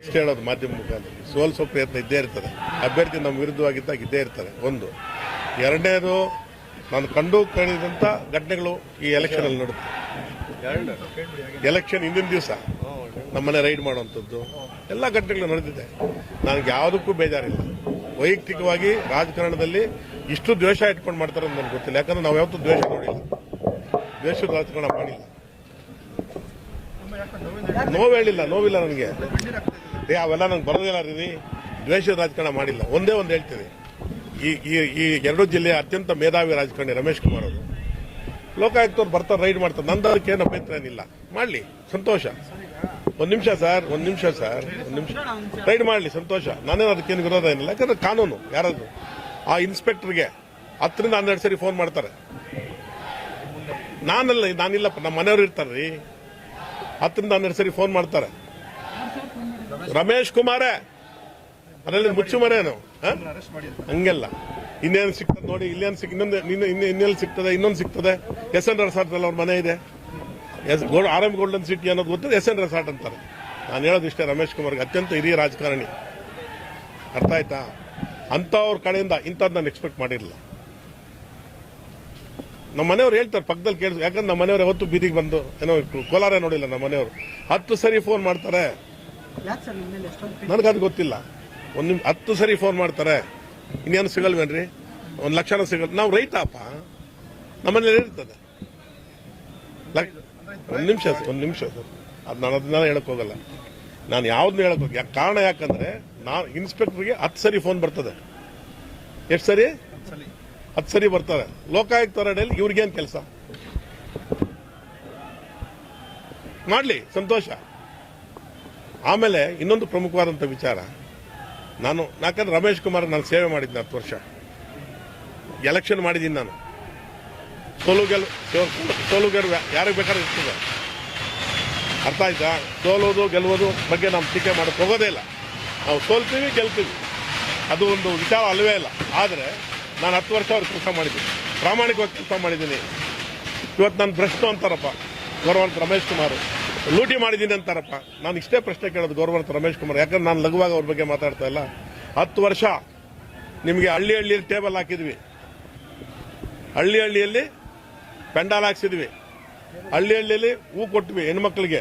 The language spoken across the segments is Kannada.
ಇಷ್ಟು ಹೇಳೋದು ಮಾಧ್ಯಮ ಮುಖಾಂತರ ಸೋಲಿಸೋ ಪ್ರಯತ್ನ ಇದ್ದೇ ಇರ್ತದೆ. ಅಭ್ಯರ್ಥಿ ನಮ್ಮ ವಿರುದ್ಧವಾಗಿದ್ದಾಗ ಇದ್ದೇ ಇರ್ತಾರೆ. ಒಂದು ಎರಡನೇದು ನಾನು ಕಂಡು ಕೇಳಿದಂಥ ಘಟನೆಗಳು ಈ ಎಲೆಕ್ಷನ್ ಅಲ್ಲಿ ನಡೆಯುತ್ತೆ. ಎಲೆಕ್ಷನ್ ಹಿಂದಿನ ದಿವಸ ನಮ್ಮನೆ ರೈಡ್ ಮಾಡುವಂಥದ್ದು ಎಲ್ಲ ಘಟನೆಗಳು ನಡೆದಿದೆ. ನನಗೆ ಯಾವುದಕ್ಕೂ ಬೇಜಾರಿಲ್ಲ. ವೈಯಕ್ತಿಕವಾಗಿ ರಾಜಕಾರಣದಲ್ಲಿ ಇಷ್ಟು ದ್ವೇಷ ಇಟ್ಕೊಂಡು ಮಾಡ್ತಾರೆ ಅಂತ ನನಗೆ ಗೊತ್ತಿಲ್ಲ. ಯಾಕಂದ್ರೆ ನಾವು ಯಾವತ್ತೂ ದ್ವೇಷ ನೋಡಿಲ್ಲ, ದ್ವೇಷದ ರಾಜಕಾರಣ ಮಾಡಿಲ್ಲ. ನೋವಿಲ್ಲ ನನಗೆ. ಅವೆಲ್ಲ ನಂಗೆ ಬರೋದಿಲ್ಲ ರೀ. ದ್ವೇಷದ ರಾಜಕಾರಣ ಮಾಡಿಲ್ಲ. ಒಂದೇ ಒಂದು ಹೇಳ್ತೀನಿ, ಈ ಎರಡು ಜಿಲ್ಲೆಯ ಅತ್ಯಂತ ಮೇಧಾವಿ ರಾಜಕಾರಣಿ ರಮೇಶ್ ಕುಮಾರ್ ಅವರು ಲೋಕಾಯುಕ್ತವ್ರು ಬರ್ತಾರೆ, ರೈಡ್ ಮಾಡ್ತಾರೆ. ನಂದು ಅದಕ್ಕೆ ಏನು ಅಭ್ಯಂತರ ಏನಿಲ್ಲ, ಮಾಡಲಿ, ಸಂತೋಷ. ಒಂದು ನಿಮಿಷ ಸರ್, ರೈಡ್ ಮಾಡಲಿ, ಸಂತೋಷ. ನಾನೇನು ಅದಕ್ಕೇನು ವಿರೋಧ ಏನಿಲ್ಲ. ಯಾಕಂದ್ರೆ ಕಾನೂನು. ಯಾರಾದ್ರು ಆ ಇನ್ಸ್ಪೆಕ್ಟರ್ಗೆ 10 ರಿಂದ 12 ಸರಿ ಫೋನ್ ಮಾಡ್ತಾರೆ. ನಾನಿಲ್ಲಪ್ಪ, ನಮ್ಮ ಮನೆಯವರು ಇರ್ತಾರ್ರಿ. 10 ರಿಂದ 12 ಸರಿ ಫೋನ್ ಮಾಡ್ತಾರೆ. ರಮೇಶ್ ಕುಮಾರೇ ಅದರಲ್ಲಿ ಮುಚ್ಚು ಮರೇನು ಹಂಗೆಲ್ಲ. ಇನ್ನೇನು ಸಿಗ್ತದೆ ನೋಡಿ, ಇಲ್ಲೇನು ಇನ್ನೆಲ್ಲಿ ಸಿಗ್ತದೆ, ಇನ್ನೊಂದು ಸಿಗ್ತದೆ. SN ರೆಸಾರ್ಟ್ ಅಲ್ಲಿ ಅವ್ರ ಮನೆ ಇದೆ. ಆರ್.ಎಂ. ಗೋಲ್ಡನ್ ಸಿಟಿ ಅನ್ನೋದು ಗೊತ್ತಿದೆ, SN ರೆಸಾರ್ಟ್ ಅಂತಾರೆ. ನಾನು ಹೇಳೋದು ಇಷ್ಟೇ, ರಮೇಶ್ ಕುಮಾರ್ಗೆ ಅತ್ಯಂತ ಹಿರಿಯ ರಾಜಕಾರಣಿ. ಅರ್ಥ ಆಯ್ತಾ? ಅಂಥವ್ರ ಕಡೆಯಿಂದ ಇಂಥದ್ದು ನಾನು ಎಕ್ಸ್ಪೆಕ್ಟ್ ಮಾಡಿರಲಿಲ್ಲ. ನಮ್ಮ ಮನೆಯವ್ರು ಹೇಳ್ತಾರೆ, ಪಕ್ಕದಲ್ಲಿ ಕೇಳಿದ್ರು. ಯಾಕಂದ್ರೆ ನಮ್ಮ ಮನೆಯವ್ರು ಯಾವತ್ತು ಬೀದಿಗೆ ಬಂದು ಏನೋ ಕೋಲಾರ ನೋಡಿಲ್ಲ. ನಮ್ಮ ಮನೆಯವರು 10 ಸರಿ ಫೋನ್ ಮಾಡ್ತಾರೆ. ನನಗದು ಗೊತ್ತಿಲ್ಲ. 10 ಸರಿ ಫೋನ್ ಮಾಡ್ತಾರೆ. ಇನ್ನೇನು ಸಿಗಲ್ವೇನ್ರಿ? 1 ಲಕ್ಷನ ಸಿಗಲ್. ನಾವು ರೈತಪ್ಪ, ನಮ್ಮನೇಲಿ ಇರ್ತದೆ. ಒಂದು ನಿಮಿಷ ಸರ್, ಅದು ನಾನು ಅದನ್ನ ಹೇಳಕ್ ಹೋಗಲ್ಲ. ನಾನು ಯಾವ್ದನ್ನ ಹೇಳಕ್ ಹೋಗಿ ಕಾರಣ ಯಾಕಂದ್ರೆ ನಾನು ಇನ್ಸ್ಪೆಕ್ಟರ್ಗೆ 10 ಸರಿ ಫೋನ್ ಬರ್ತದೆ. ಎಷ್ಟು ಸರಿ? 10 ಸರಿ ಬರ್ತಾರೆ. ಲೋಕಾಯುಕ್ತ ಅಡಿಯಲ್ಲಿ ಇವ್ರಿಗೇನು ಕೆಲಸ? ಮಾಡ್ಲಿ, ಸಂತೋಷ. ಆಮೇಲೆ ಇನ್ನೊಂದು ಪ್ರಮುಖವಾದಂಥ ವಿಚಾರ, ಯಾಕಂದ್ರೆ ರಮೇಶ್ ಕುಮಾರ್ ನಾನು ಸೇವೆ ಮಾಡಿದ್ದೀನಿ 10 ವರ್ಷ. ಎಲೆಕ್ಷನ್ ಮಾಡಿದ್ದೀನಿ ನಾನು. ಸೋಲು ಗೆಲುವು ಯಾರಿಗೆ ಬೇಕಾದ್ರೂ ಇರ್ತದೆ. ಅರ್ಥ ಆಯ್ತಾ? ಸೋಲೋದು ಗೆಲ್ಲುವುದು ಬಗ್ಗೆ ನಾವು ಟೀಕೆ ಮಾಡಕ್ಕೆ ಹೋಗೋದೇ ಇಲ್ಲ. ನಾವು ಸೋಲ್ತೀವಿ, ಗೆಲ್ತೀವಿ, ಅದು ಒಂದು ವಿಚಾರ ಅಲ್ಲವೇ ಇಲ್ಲ. ಆದರೆ ನಾನು 10 ವರ್ಷ ಅವ್ರಿಗೆ ಕೆಲಸ ಮಾಡಿದ್ದೀನಿ, ಪ್ರಾಮಾಣಿಕವಾಗಿ ಕೆಲಸ ಮಾಡಿದ್ದೀನಿ. ಇವತ್ತು ನಾನು ಭ್ರಷ್ಟು ಅಂತಾರಪ್ಪ ಗೌರವಾನ್ವಿತ ರಮೇಶ್ ಕುಮಾರ್, ಲೂಟಿ ಮಾಡಿದ್ದೀನಿ ಅಂತಾರಪ್ಪ. ನಾನು ಇಷ್ಟೇ ಪ್ರಶ್ನೆ ಕೇಳೋದು ಗೌರವಾನ್ವಿತ ರಮೇಶ್ ಕುಮಾರ್. ಯಾಕಂದ್ರೆ ನಾನು ಲಘುವಾಗಿ ಅವ್ರ ಬಗ್ಗೆ ಮಾತಾಡ್ತಾ ಇಲ್ಲ. 10 ವರ್ಷ ನಿಮಗೆ ಹಳ್ಳಿಯಲ್ಲಿ ಟೇಬಲ್ ಹಾಕಿದ್ವಿ, ಹಳ್ಳಿಯಲ್ಲಿ ಪೆಂಡಾಲ್ ಹಾಕ್ಸಿದ್ವಿ, ಹಳ್ಳಿಯಲ್ಲಿ ಹೂ ಕೊಟ್ವಿ, ಹೆಣ್ಮಕ್ಳಿಗೆ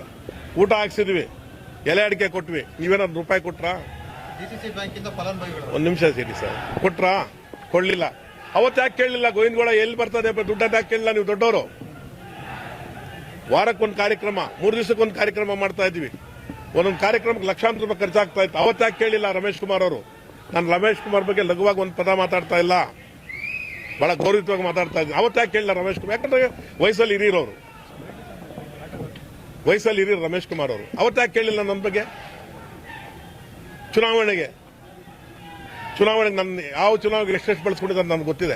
ಊಟ ಹಾಕ್ಸಿದ್ವಿ, ಎಲೆ ಅಡಿಕೆ ಕೊಟ್ವಿ. ನೀವೇನಾದ್ರು ರೂಪಾಯಿ ಕೊಟ್ರಾ? ಒಂದು ನಿಮಿಷ ಸಿರಿ ಸರ್, ಕೊಟ್ರಾ? ಕೊಡ್ಲಿಲ್ಲ. ಅವತ್ತು ಯಾಕೆ ಕೇಳಲಿಲ್ಲ? ಗೋವಿಂದಗೌಡ ಎಲ್ಲಿ ಬರ್ತದೆ ದುಡ್ಡು ಯಾಕೆ ಕೇಳಲಿಲ್ಲ? ನೀವು ದೊಡ್ಡವರು. ವಾರಕ್ಕೊಂದು ಕಾರ್ಯಕ್ರಮ, 3 ದಿವಸಕ್ಕೊಂದು ಕಾರ್ಯಕ್ರಮ ಮಾಡ್ತಾ ಇದ್ವಿ. ಒಂದೊಂದು ಕಾರ್ಯಕ್ರಮಕ್ಕೆ ಲಕ್ಷಾಂತರ ರೂಪಾಯಿ ಖರ್ಚಾಗ್ತಾ ಇತ್ತು. ಅವತ್ತು ಯಾಕೆ ಕೇಳಿಲ್ಲ ರಮೇಶ್ ಕುಮಾರ್ ಅವರು? ನಾನು ರಮೇಶ್ ಕುಮಾರ್ ಬಗ್ಗೆ ಲಘುವಾಗಿ ಒಂದು ಪದ ಮಾತಾಡ್ತಾ ಇಲ್ಲ, ಬಹಳ ಗೌರವಯುತವಾಗಿ ಮಾತಾಡ್ತಾ ಇದ್ದೀನಿ. ಅವತ್ತು ಯಾಕೆ ಕೇಳಿಲ್ಲ ರಮೇಶ್ ಕುಮಾರ್? ಯಾಕಂದ್ರೆ ವಯಸ್ಸಲ್ಲಿ ಹಿರಿಯರವರು, ರಮೇಶ್ ಕುಮಾರ್ ಅವರು. ಅವತ್ತು ಯಾಕೆ ಕೇಳಿಲ್ಲ ನನ್ನ ಬಗ್ಗೆ? ಚುನಾವಣೆಗೆ ನನ್ನ ಯಾವ ಚುನಾವಣೆಗೆ ಎಷ್ಟು ಬಳಸ್ಕೊಂಡಿದ್ದಾರೆ ನನಗೆ ಗೊತ್ತಿದೆ.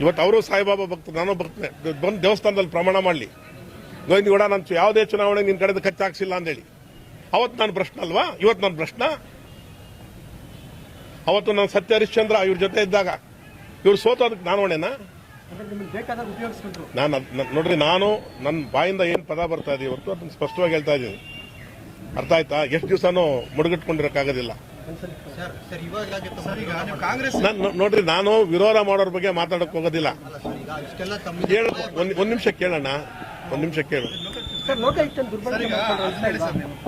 ಇವತ್ತು ಅವರು ಸಾಯಿಬಾಬಾ ಭಕ್ತರು, ನಾನು ಭಕ್ತನೆ. ಬಂದು ದೇವಸ್ಥಾನದಲ್ಲಿ ಪ್ರಮಾಣ ಮಾಡಲಿ, ಗೋವಿಂದಗೌಡ ನಾನು ಯಾವುದೇ ಚುನಾವಣೆ ನಿನ್ನ ಕಡೆದು ಖರ್ಚಾಗ್ಸಿಲ್ಲ ಅಂದೇಳಿ. ಅವತ್ತು ನಾನು ಪ್ರಶ್ನೆ ಅಲ್ವಾ? ಇವತ್ತು ನನ್ನ ಪ್ರಶ್ನೆ. ಅವತ್ತು ನಾನು ಸತ್ಯ ಹರಿಶ್ಚಂದ್ರ ಇವ್ರ ಜೊತೆ ಇದ್ದಾಗ ಇವ್ರು ಸೋತೋದಕ್ಕೆ ನಾನು ಹೊಣೆನಾ? ನೋಡ್ರಿ, ನಾನು ನನ್ನ ಬಾಯಿಂದ ಏನು ಪದ ಬರ್ತಾ ಇದೆ ಇವತ್ತು ಅದನ್ನು ಸ್ಪಷ್ಟವಾಗಿ ಹೇಳ್ತಾ ಇದ್ದೀನಿ. ಅರ್ಥ ಆಯ್ತಾ? ಎಷ್ಟು ದಿವಸನೂ ಮುಡುಗಟ್ಕೊಂಡಿರಕ್ಕಾಗೋದಿಲ್ಲ. ನೋಡ್ರಿ, ನಾನು ವಿರೋಧ ಮಾಡೋರ ಬಗ್ಗೆ ಮಾತಾಡಕ್ ಹೋಗೋದಿಲ್ಲ. ಒಂದ್ ನಿಮಿಷ ಕೇಳೋಣ, ಕೇಳು.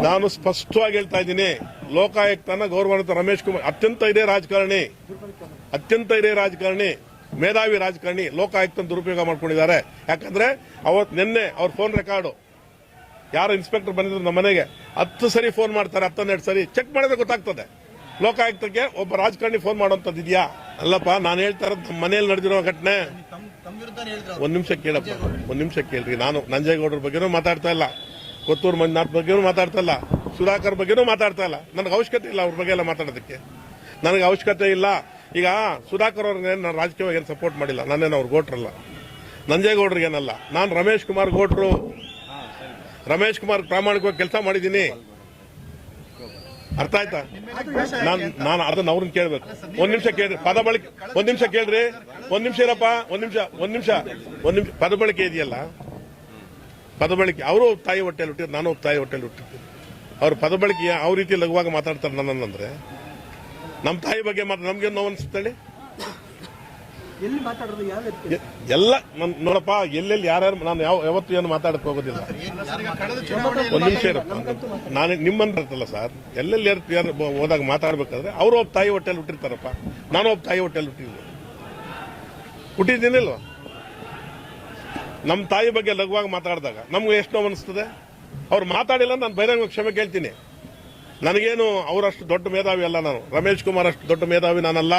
ನಾನು ಸ್ಪಷ್ಟವಾಗಿ ಹೇಳ್ತಾ ಇದ್ದೀನಿ, ಲೋಕಾಯುಕ್ತನ ಗೌರವಾನ್ವಿತ ರಮೇಶ್ ಕುಮಾರ್ ಅತ್ಯಂತ ಹಿರಿಯ ರಾಜಕಾರಣಿ, ಮೇಧಾವಿ ರಾಜಕಾರಣಿ. ಲೋಕಾಯುಕ್ತನ ದುರುಪಯೋಗ ಮಾಡ್ಕೊಂಡಿದ್ದಾರೆ. ಯಾಕಂದ್ರೆ ನಿನ್ನೆ ಅವ್ರ ಫೋನ್ ರೆಕಾರ್ಡು, ಯಾರು ಇನ್ಸ್ಪೆಕ್ಟರ್ ಬಂದಿದ್ರು ನಮ್ಮ ಮನೆಗೆ 10 ಸರಿ ಫೋನ್ ಮಾಡ್ತಾರೆ, 10-12 ಸರಿ ಚೆಕ್ ಮಾಡಿದ್ರೆ ಗೊತ್ತಾಗ್ತದೆ. ಲೋಕಾಯುಕ್ತಕ್ಕೆ ಒಬ್ಬ ರಾಜಕಾರಣಿ ಫೋನ್ ಮಾಡುವಂತದ್ದು ಇದೆಯಾ? ಅಲ್ಲಪ್ಪ, ನಾನು ಹೇಳ್ತಾ ಇರೋದು ನಮ್ಮ ಮನೆಯಲ್ಲಿ ನಡೆದಿರೋ ಘಟನೆ. ಒಂದ್ ನಿಮಿಷ ಕೇಳ್ರಿ. ನಾನು ನಂಜೇಗೌಡರ ಬಗ್ಗೆನೂ ಮಾತಾಡ್ತಾ ಇಲ್ಲ, ಕೊತ್ತೂರು ಮಂಜುನಾಥ್ ಬಗ್ಗೆನೂ ಮಾತಾಡ್ತಾ ಇಲ್ಲ, ಸುಧಾಕರ್ ಬಗ್ಗೆನೂ ಮಾತಾಡ್ತಾ ಇಲ್ಲ. ನನಗೆ ಅವಶ್ಯಕತೆ ಇಲ್ಲ ಅವ್ರ ಬಗ್ಗೆ ಎಲ್ಲ ಮಾತಾಡೋದಕ್ಕೆ, ನನಗೆ ಅವಶ್ಯಕತೆ ಇಲ್ಲ. ಈಗ ಸುಧಾಕರ್ ಅವ್ರಿಗೆ ನಾನು ರಾಜಕೀಯವಾಗಿ ಏನು ಸಪೋರ್ಟ್ ಮಾಡಿಲ್ಲ, ನಾನೇನು ಅವ್ರು ಗೋಟ್ರಲ್ಲ. ನಂಜೇಗೌಡರಿಗೇನಲ್ಲ, ನಾನು ರಮೇಶ್ ಕುಮಾರ್ ಗೋಟ್ರು. ರಮೇಶ್ ಕುಮಾರ್ ಪ್ರಾಮಾಣಿಕವಾಗಿ ಕೆಲಸ ಮಾಡಿದ್ದೀನಿ. ಅರ್ಥ ಆಯ್ತಾ? ನಾನು ಅದನ್ನ ಅವ್ರನ್ನ ಕೇಳ್ಬೇಕು. ಒಂದ್ ನಿಮಿಷ ಕೇಳ್ರಿ, ಪದ ಬಳಕೆ. ಒಂದ್ ನಿಮಿಷ ಕೇಳ್ರಿ, ಒಂದ್ ನಿಮಿಷ ಇರಪ್ಪ, ಒಂದ್ ನಿಮಿಷ. ಪದ ಬಳಕೆ ಇದೆಯಲ್ಲ, ಪದ ಬಳಕೆ. ಅವರು ತಾಯಿ ಹೊಟ್ಟೆಯಲ್ಲಿ ಹುಟ್ಟಿದ್ರು, ನಾನು ತಾಯಿ ಹೊಟ್ಟೆಯಲ್ಲಿ ಹುಟ್ಟಿರ್ತೀನಿ. ಅವ್ರ ಪದ ಬಳಕೆ ಯಾವ ರೀತಿ ಲಘುವಾಗಿ ಮಾತಾಡ್ತಾರೆ ನನ್ನಂದ್ರೆ ನಮ್ಮ ತಾಯಿ ಬಗ್ಗೆ ನಮ್ಗೆ ನೋವು ಅನ್ಸುತ್ತೇಳಿ ಎಲ್ಲಿ ಮಾತಾಡೋದು ಯಾವ ವ್ಯಕ್ತಿ ಎಲ್ಲ ನೋಡಪ್ಪ ಎಲ್ಲೆಲ್ಲಿ ಯಾರ್ಯಾರು ನಾನು ಯಾವತ್ತು ಏನು ಮಾತಾಡಕ್ ಹೋಗೋದಿಲ್ಲ. ಒಂದ್ ನಿಮಿಷ ಇರಪ್ಪ, ನಾನು ನಿಮ್ಮಂತಲ್ಲ ಸರ್, ಎಲ್ಲೆಲ್ಲಿ ಯಾರು ಹೋದಾಗ ಮಾತಾಡ್ಬೇಕಾದ್ರೆ ಅವರು ಒಬ್ಬ ತಾಯಿ ಹೊಟ್ಟೆಲ್ ಹುಟ್ಟಿರ್ತಾರಪ್ಪ, ನಾನು ಒಬ್ಬ ತಾಯಿ ಹೊಟ್ಟೆಲ್ ಹುಟ್ಟಿದ್ದೀನಿಲ್ವ. ನಮ್ಮ ತಾಯಿ ಬಗ್ಗೆ ಲಘುವಾಗಿ ಮಾತಾಡಿದಾಗ ನಮ್ಗೆ ಎಷ್ಟು ನೋವು ಅನಿಸ್ತದೆ. ಅವ್ರು ಮಾತಾಡಿಲ್ಲ ನಾನು ಬಹಿರಂಗ ಕ್ಷಮೆ ಕೇಳ್ತೀನಿ. ನನಗೇನು ಅವರಷ್ಟು ದೊಡ್ಡ ಮೇಧಾವಿ ಅಲ್ಲ, ನಾನು ರಮೇಶ್ ಕುಮಾರ್ ಅಷ್ಟು ದೊಡ್ಡ ಮೇಧಾವಿ ನಾನಲ್ಲ.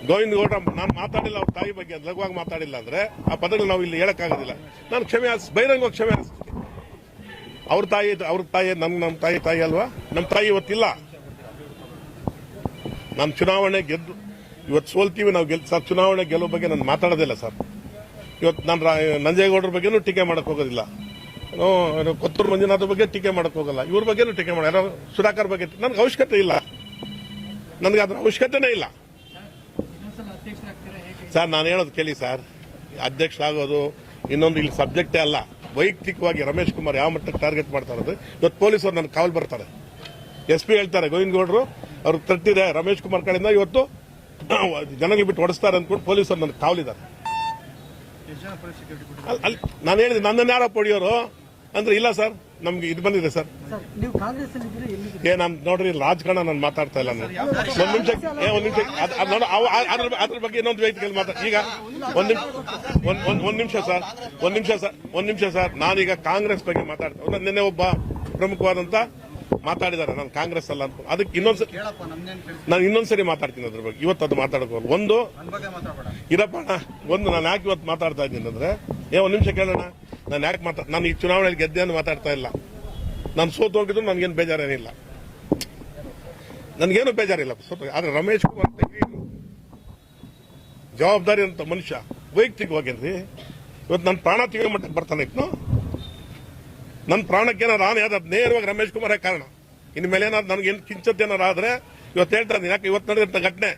ಗೋವಿಂದ ಗೌಡ ನಾನು ಮಾತಾಡಿಲ್ಲ ಅವ್ರ ತಾಯಿ ಬಗ್ಗೆ ಲಘುವಾಗಿ ಮಾತಾಡಿಲ್ಲ ಅಂದ್ರೆ ಆ ಪದಗಳು ನಾವು ಇಲ್ಲಿ ಹೇಳಕ್ಕಾಗೋದಿಲ್ಲ. ನಾನು ಬಹಿರಂಗವಾಗಿ ಕ್ಷಮೆ ಹಾರಿಸ್ತೀನಿ. ಅವ್ರ ತಾಯಿ ನಮ್ಮ ತಾಯಿ ಅಲ್ವಾ, ನಮ್ಮ ತಾಯಿ ಇವತ್ತಿಲ್ಲ. ನಾನು ಚುನಾವಣೆ ಗೆದ್ದು ಇವತ್ತು ಸೋಲ್ತೀವಿ, ನಾವು ಸರ್ ಚುನಾವಣೆ ಗೆಲ್ಲುವ ಬಗ್ಗೆ ನಾನು ಮಾತಾಡೋದಿಲ್ಲ ಸರ್. ಇವತ್ತು ನಾನು ನಂಜೇಗೌಡರ ಬಗ್ಗೆನೂ ಟೀಕೆ ಮಾಡಕ್ ಹೋಗೋದಿಲ್ಲ, ಕೊತ್ತೂರು ಮಂಜುನಾಥ್ ಬಗ್ಗೆ ಟೀಕೆ ಮಾಡಕ್ ಹೋಗಲ್ಲ, ಇವ್ರ ಬಗ್ಗೆನೂ ಟೀಕೆ ಮಾಡ, ಯಾರೋ ಸುಧಾಕರ್ ಬಗ್ಗೆ ನನಗೆ ಅವಶ್ಯಕತೆ ಇಲ್ಲ, ನನಗೆ ಅದ್ರ ಅವಶ್ಯಕತೆನೇ ಇಲ್ಲ ಸರ್. ನಾನು ಹೇಳೋದು ಕೇಳಿ ಸರ್, ಅಧ್ಯಕ್ಷರಾಗೋದು ಇನ್ನೊಂದು ಇಲ್ಲಿ ಸಬ್ಜೆಕ್ಟೇ ಅಲ್ಲ. ವೈಯಕ್ತಿಕವಾಗಿ ರಮೇಶ್ ಕುಮಾರ್ ಯಾವ ಮಟ್ಟಕ್ಕೆ ಟಾರ್ಗೆಟ್ ಮಾಡ್ತಾ ಇರೋದು. ಇವತ್ತು ಪೊಲೀಸರು ನನ್ನ ಕಾವಲು ಬರ್ತಾರೆ, SP ಹೇಳ್ತಾರೆ ಗೋವಿಂದ ಗೌಡರು ಅವ್ರಿಗೆ ತಟ್ಟಿದೆ ರಮೇಶ್ ಕುಮಾರ್ ಕಡೆಯಿಂದ ಇವತ್ತು ಜನಗಳು ಬಿಟ್ಟು ಹೊಡಿಸ್ತಾರೆ ಅಂದ್ಕೊಂಡು ಪೊಲೀಸರು ನನ್ನ ಕಾವಲಿದ್ದಾರೆ. ಅಲ್ಲಿ ನಾನು ಹೇಳಿದೆ ನನ್ನನ್ನು ಯಾರೋ ಹೊಡಿಯೋರು ಅಂದ್ರೆ ಇಲ್ಲ ಸರ್, ನಮ್ಗೆ ಇದು ಬಂದಿದೆ ಸರ್. ನಾನು ನೋಡ್ರಿ ರಾಜಕಾರಣ ನಾನು ಮಾತಾಡ್ತಾ ಇಲ್ಲ. ಒಂದ್ ನಿಮಿಷ ಅದ್ರ ಬಗ್ಗೆ ಇನ್ನೊಂದು ವೇದಿಕೆಯಲ್ಲಿ ಈಗ ಒಂದ್ ನಿಮಿಷ ಸರ್, ನಾನೀಗ ಕಾಂಗ್ರೆಸ್ ಬಗ್ಗೆ ಮಾತಾಡ್ತಾ, ನಿನ್ನೆ ಒಬ್ಬ ಪ್ರಮುಖವಾದಂತ ಮಾತಾಡಿದ್ದಾರೆ, ನಾನು ಕಾಂಗ್ರೆಸ್ ಅಲ್ಲ ಅಂತ. ಅದಕ್ಕೆ ನಾನು ಇನ್ನೊಂದ್ಸರಿ ಮಾತಾಡ್ತೀನಿ ಅದ್ರ ಬಗ್ಗೆ. ಇವತ್ತು ಅದು ಮಾತಾಡೋದು ಒಂದು ಇರಪ್ಪ ಒಂದು ನಾನು ಯಾಕೆ ಇವತ್ತು ಮಾತಾಡ್ತಾ ಇದ್ದೀನಿ ಅಂದ್ರೆ, ಒಂದ್ ನಿಮಿಷ ಕೇಳೋಣ, ನಾನು ಯಾಕೆ ನಾನು ಈ ಚುನಾವಣೆಯಲ್ಲಿ ಗೆದ್ದೆ ಅಂತ ಮಾತಾಡ್ತಾ ಇಲ್ಲ. ನಾನು ಸೋತು ಹೋಗಿದ್ರು ನನಗೇನು ಬೇಜಾರೇನಿಲ್ಲ, ನನಗೇನು ಬೇಜಾರಿಲ್ಲ ಸೋತು. ಆದ್ರೆ ರಮೇಶ್ ಕುಮಾರ್ ಜವಾಬ್ದಾರಿ ಅಂತ ಮನುಷ್ಯ ವೈಯಕ್ತಿಕವಾಗೇನ್ರಿ ಇವತ್ತು ನನ್ನ ಪ್ರಾಣ ತೆಗೆಯೋ ಮಟ್ಟಕ್ಕೆ ಬರ್ತಾನೆ ಇತ್ತು. ನನ್ನ ಪ್ರಾಣಕ್ಕೇನಾರು ಹಾನಿ ಆದ ನೇರವಾಗಿ ರಮೇಶ್ ಕುಮಾರೇ ಕಾರಣ. ಇನ್ನು ಮೇಲೆ ಏನಾದ್ರು ನನಗೇನು ಕಿಂಚತ್ ಏನಾರು ಆದ್ರೆ ಇವತ್ತು ಹೇಳ್ತಾ ಇದ್ದೀನಿ, ಯಾಕೆ ಇವತ್ತು ನಡೆದಂತ ಘಟನೆ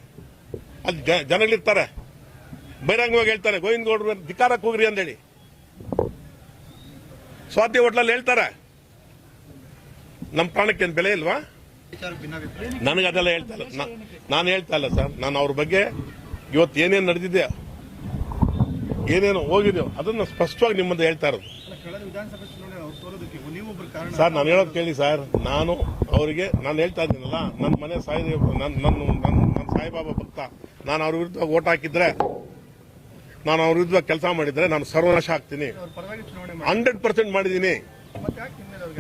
ಅಲ್ಲಿ ಜನಗಳಿರ್ತಾರೆ, ಬಹಿರಂಗವಾಗಿ ಹೇಳ್ತಾರೆ ಗೋವಿಂದ ಗೌಡ್ರು ಧಿಕ್ಕಾರಕ್ಕೆ ಹೋಗ್ರಿ ಅಂತೇಳಿ. ಸ್ವಾತಿ ಹೋಟ್ಲಲ್ಲಿ ಹೇಳ್ತಾರೆ ನಮ್ಮ ಪ್ರಾಣಕ್ಕೇನು ಬೆಲೆ ಇಲ್ವಾ? ನನಗೆ ಅದೆಲ್ಲ ಹೇಳ್ತಾ ಇಲ್ಲ, ನಾನು ಹೇಳ್ತಾ ಇಲ್ಲ ಸರ್. ನಾನು ಅವ್ರ ಬಗ್ಗೆ ಇವತ್ತು ಏನೇನು ನಡೆದಿದೆ, ಏನೇನು ಹೋಗಿದೆಯೋ ಅದನ್ನು ಸ್ಪಷ್ಟವಾಗಿ ನಿಮ್ಮ ಮುಂದೆ ಹೇಳ್ತಾ ಇರೋದು ಸರ್. ನಾನು ಹೇಳೋದು ಕೇಳಿ ಸರ್, ನಾನು ಅವರಿಗೆ ನಾನು ಹೇಳ್ತಾ ಇದ್ದೀನಲ್ಲ, ನನ್ನ ಮನೆ ನನ್ನ ಸಾಯಿಬಾಬಾ ಭಕ್ತ, ನಾನು ಅವ್ರ ವಿರುದ್ಧ ಓಟ್ ಹಾಕಿದ್ರೆ, ನಾನು ಅವ್ರ ವಿರುದ್ಧ ಕೆಲಸ ಮಾಡಿದ್ರೆ ನಾನು ಸರ್ವನಾಶ ಆಗ್ತೀನಿ. 100% ಮಾಡಿದ್ದೀನಿ,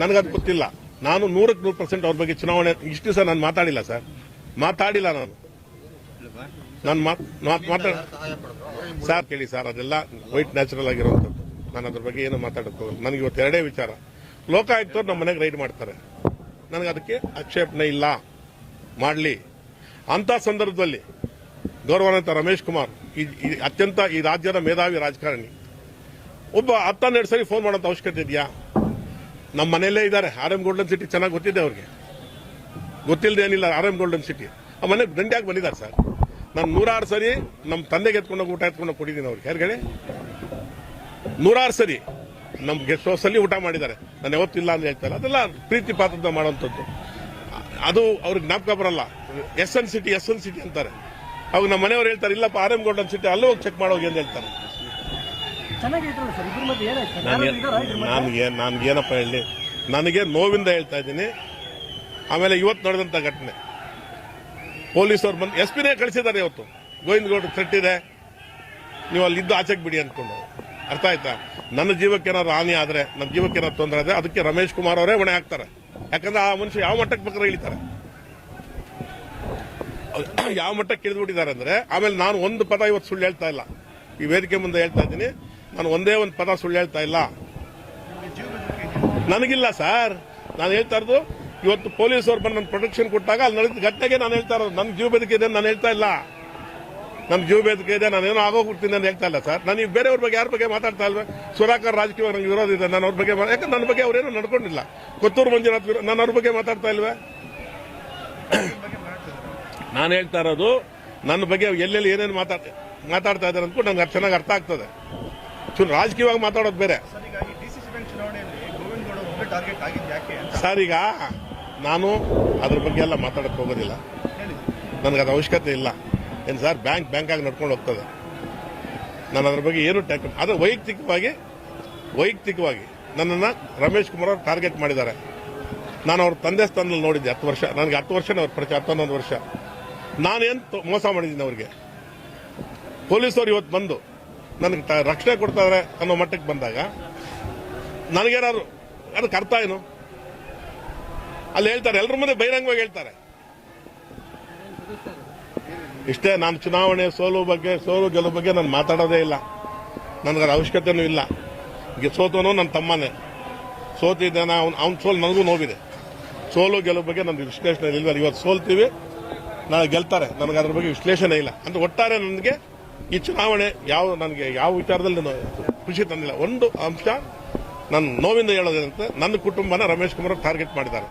ನನಗದು ಗೊತ್ತಿಲ್ಲ. ನಾನು 100% ಅವ್ರ ಬಗ್ಗೆ ಚುನಾವಣೆ ಇಷ್ಟು ಸರ್ ನಾನು ಮಾತಾಡಿಲ್ಲ ಸರ್, ಮಾತಾಡಿಲ್ಲ ನಾನು ಸರ್ ಕೇಳಿ ಸರ್, ಅದೆಲ್ಲ ವೈಟ್ ನ್ಯಾಚುರಲ್ ಆಗಿರುವಂಥದ್ದು. ನಾನು ಅದ್ರ ಬಗ್ಗೆ ಏನು ಮಾತಾಡಕ್ಕೆ ಹೋಗಲ್ಲ. ನನಗೆ ಇವತ್ತು ಎರಡೇ ವಿಚಾರ, ಲೋಕಾಯುಕ್ತರು ನಮ್ಮ ಮನೆಗೆ ರೈಡ್ ಮಾಡ್ತಾರೆ, ನನಗೆ ಅದಕ್ಕೆ ಆಕ್ಷೇಪಣೆ ಇಲ್ಲ, ಮಾಡಲಿ. ಅಂತ ಸಂದರ್ಭದಲ್ಲಿ ಗೌರವಾನ್ವಿತ ರಮೇಶ್ ಕುಮಾರ್ ಅತ್ಯಂತ ಈ ರಾಜ್ಯದ ಮೇಧಾವಿ ರಾಜಕಾರಣಿ ಒಬ್ಬ 10-12 ಸರಿ ಫೋನ್ ಮಾಡೋಂಥ ಅವಶ್ಯಕತೆ ಇದೆಯಾ? ನಮ್ಮ ಮನೆಯಲ್ಲೇ ಇದ್ದಾರೆ, RM ಗೋಲ್ಡನ್ ಸಿಟಿ ಚೆನ್ನಾಗಿ ಗೊತ್ತಿದೆ ಅವ್ರಿಗೆ, ಗೊತ್ತಿಲ್ಲದೆ ಏನಿಲ್ಲ. RM ಗೋಲ್ಡನ್ ಸಿಟಿ ಆ ಮನೆಗೆ ದಂಡ್ಯಾಗಿ ಬಂದಿದ್ದಾರೆ ಸರ್. ನಾನು 106 ಸರಿ ನಮ್ಮ ತಂದೆಗೆ ಎತ್ಕೊಂಡೋಗಿ ಊಟ ಎತ್ಕೊಂಡೋಗಿ ಕೊಟ್ಟಿದ್ದೀನಿ ಅವ್ರಿಗೆ. ಯಾರಿಗಡೆ 106 ಸರಿ ನಮ್ಮ ಗೆಸ್ಟ್ ಹೌಸ್ ಅಲ್ಲಿ ಊಟ ಮಾಡಿದ್ದಾರೆ. ನಾನು ಯಾವತ್ತಿಲ್ಲ ಅಂತ ಹೇಳ್ತಾರೆ. ಅದೆಲ್ಲ ಪ್ರೀತಿ ಪಾತ್ರದ ಮಾಡುವಂಥದ್ದು. ಅದು ಅವ್ರಿಗೆ ಜ್ಞಾಪಕ ಬರಲ್ಲ. SN ಸಿಟಿ ಅಂತಾರೆ. ಅವಾಗ ನಮ್ಮ ಮನೆಯವ್ರು ಹೇಳ್ತಾರೆ, ಇಲ್ಲಪ್ಪ RM ಗೋಲ್ಡನ್ ಸಿಟಿ ಅಲ್ಲೂ ಹೋಗಿ ಚೆಕ್ ಮಾಡೋಗಿ ಅಂತ ಹೇಳ್ತಾರೆ. ನನಗೇನಪ್ಪ ಹೇಳಿ, ನನಗೆ ನೋವಿಂದ ಹೇಳ್ತಾ ಇದ್ದೀನಿ. ಆಮೇಲೆ ಇವತ್ತು ನಡೆದಂತ ಘಟನೆ, ಪೊಲೀಸರು ಬಂದು SP ಕಳಿಸಿದ್ದಾರೆ. ಇವತ್ತು ಗೋವಿಂದ ಗೌಡ್ರು ತಟ್ಟಿದೆ, ನೀವು ಅಲ್ಲಿದ್ದು ಆಚೆಗೆ ಬಿಡಿ ಅಂದ್ಕೊಂಡು. ಅರ್ಥ ಆಯ್ತಾ? ನನ್ನ ಜೀವಕ್ಕೆ ಏನಾದ್ರು ಹಾನಿ ಆದ್ರೆ, ನನ್ನ ಜೀವಕ್ಕೆ ಏನಾದ್ರು ತೊಂದರೆ ಆದ್ರೆ ಅದಕ್ಕೆ ರಮೇಶ್ ಕುಮಾರ್ ಅವರೇ ಹೊಣೆ ಹಾಕ್ತಾರೆ. ಯಾಕಂದ್ರೆ ಆ ಮನುಷ್ಯ ಯಾವ ಮಟ್ಟಕ್ಕೆ ಬೇಕಾದ್ರೆ ಇಳಿತಾರೆ, ಯಾವ ಮಟ್ಟಕ್ಕೆ ಇಳಿದ್ಬಿಟ್ಟಿದ್ದಾರೆ ಅಂದ್ರೆ. ಆಮೇಲೆ ನಾನು ಒಂದು ಪದ ಇವತ್ತು ಸುಳ್ಳು ಹೇಳ್ತಾ ಇಲ್ಲ, ಈ ವೇದಿಕೆ ಮುಂದೆ ಹೇಳ್ತಾ ಇದ್ದೀನಿ. ನಾನು ಒಂದೇ ಒಂದು ಪದ ಸುಳ್ಳು ಹೇಳ್ತಾ ಇಲ್ಲ, ನನಗಿಲ್ಲ ಸರ್. ನಾನು ಹೇಳ್ತಾ ಇರೋದು ಇವತ್ತು ಪೊಲೀಸರು ಬಂದು ನನ್ನ ಪ್ರೊಟೆಕ್ಷನ್ ಕೊಟ್ಟಾಗ ಅಲ್ಲಿ ನಡೆದ ಘಟನೆಗೆ ನಾನು ಹೇಳ್ತಾ ಇರೋದು. ನನ್ನ ಜೀವ ಬೆದಕೆ ಇದೆ ನಾನು ಹೇಳ್ತಾ ಇಲ್ಲ, ನನ್ನ ಜೀವ ಬೆದಕೆ ಇದೆ, ನಾನೇನೋ ಆಗೋಗ್ಬಿಡ್ತೀನಿ ಅಂತ ಹೇಳ್ತಾ ಇಲ್ಲ ಸರ್. ನಾನು ಈಗ ಬೇರೆಯವ್ರ ಬಗ್ಗೆ ಯಾರ ಬಗ್ಗೆ ಮಾತಾಡ್ತಾ ಇಲ್ವೇ? ಸುಧಾಕರ್ ರಾಜಕೀಯ ನಂಗೆ ವಿರೋಧ ಇದೆ, ನಾನು ಅವ್ರ ಬಗ್ಗೆ ಯಾಕಂದ್ರೆ ನನ್ನ ಬಗ್ಗೆ ಅವ್ರೇನೋ ನಡ್ಕೊಂಡಿಲ್ಲ. ಕೊತ್ತೂರು ಮಂಜುನಾಥ್ ನಾನು ಅವ್ರ ಬಗ್ಗೆ ಮಾತಾಡ್ತಾ ಇಲ್ವೇ? ನಾನು ಹೇಳ್ತಾ ಇರೋದು ನನ್ನ ಬಗ್ಗೆ ಎಲ್ಲೆಲ್ಲಿ ಏನೇನು ಮಾತಾಡ್ತಾ ಇದ್ದಾರೆ ಅಂದ್ಕೊಂಡು ನಂಗೆ ಚೆನ್ನಾಗಿ ಅರ್ಥ ಆಗ್ತದೆ. ರಾಜಕೀಯವಾಗಿ ಮಾತಾಡೋದು ಬೇರೆ ಸರ್. ಈಗ ನಾನು ಅದ್ರ ಬಗ್ಗೆ ಎಲ್ಲ ಮಾತಾಡಕ್ಕೆ ಹೋಗೋದಿಲ್ಲ. ನನಗೆ ಅದು ಅವಶ್ಯಕತೆ ಇಲ್ಲ. ಏನು ಸರ್, ಬ್ಯಾಂಕ್ ಆಗಿ ನಡ್ಕೊಂಡು ಹೋಗ್ತದೆ. ನಾನು ಅದ್ರ ಬಗ್ಗೆ ಏನು ಆದರೆ ವೈಯಕ್ತಿಕವಾಗಿ ನನ್ನನ್ನು ರಮೇಶ್ ಕುಮಾರ್ ಅವರು ಟಾರ್ಗೆಟ್ ಮಾಡಿದ್ದಾರೆ. ನಾನು ಅವ್ರ ತಂದೆ ಸ್ಥಾನದಲ್ಲಿ ನೋಡಿದ್ದೆ 10 ವರ್ಷ. ನನಗೆ 10 ವರ್ಷನೇ ಅವ್ರ ಪರಿಚಯ, 11 ವರ್ಷ. ನಾನೇನು ಮೋಸ ಮಾಡಿದ್ದೀನಿ ಅವ್ರಿಗೆ. ಪೊಲೀಸರು ಇವತ್ತು ಬಂದು ನನಗೆ ರಕ್ಷಣೆ ಕೊಡ್ತಾರೆ ಅನ್ನೋ ಮಟ್ಟಕ್ಕೆ ಬಂದಾಗ ನನಗೇನಾದ್ರು ಅದಕ್ಕೆ ಅರ್ಥ ಏನು? ಅಲ್ಲಿ ಹೇಳ್ತಾರೆ, ಎಲ್ಲರ ಮುಂದೆ ಬಹಿರಂಗವಾಗಿ ಹೇಳ್ತಾರೆ. ಇಷ್ಟೇ. ನಾನು ಚುನಾವಣೆ ಸೋಲು ಗೆಲುವು ಬಗ್ಗೆ ನಾನು ಮಾತಾಡೋದೇ ಇಲ್ಲ. ನನಗದ ಅವಶ್ಯಕತೆನೂ ಇಲ್ಲ. ಈಗ ಸೋತವನು ನನ್ನ ತಮ್ಮನೇ. ಸೋತಿದ್ದಾನೆ, ಅವ್ನ ಸೋಲು ನನಗೂ ನೋವಿದೆ. ಸೋಲು ಗೆಲುವು ಬಗ್ಗೆ ನನ್ನ ವಿಶ್ಲೇಷಣೆ ಇಲ್ವಲ್ಲ. ಇವತ್ತು ಸೋಲ್ತೀವಿ, ನಾಳೆ ಗೆಲ್ತಾರೆ. ನನಗೆ ಅದ್ರ ಬಗ್ಗೆ ವಿಶ್ಲೇಷಣೆ ಇಲ್ಲ. ಅಂದ್ರೆ ಒಟ್ಟಾರೆ ನನಗೆ ಈ ಚುನಾವಣೆ ನನಗೆ ಯಾವ ವಿಚಾರದಲ್ಲಿ ಖುಷಿ ತಂದಿಲ್ಲ. ಒಂದು ಅಂಶ ನಾನು ನೋವಿಂದ ಹೇಳೋದೇನಂತೆ, ನನ್ನ ಕುಟುಂಬನ ರಮೇಶ್ ಕುಮಾರ್ ಟಾರ್ಗೆಟ್ ಮಾಡಿದ್ದಾರೆ.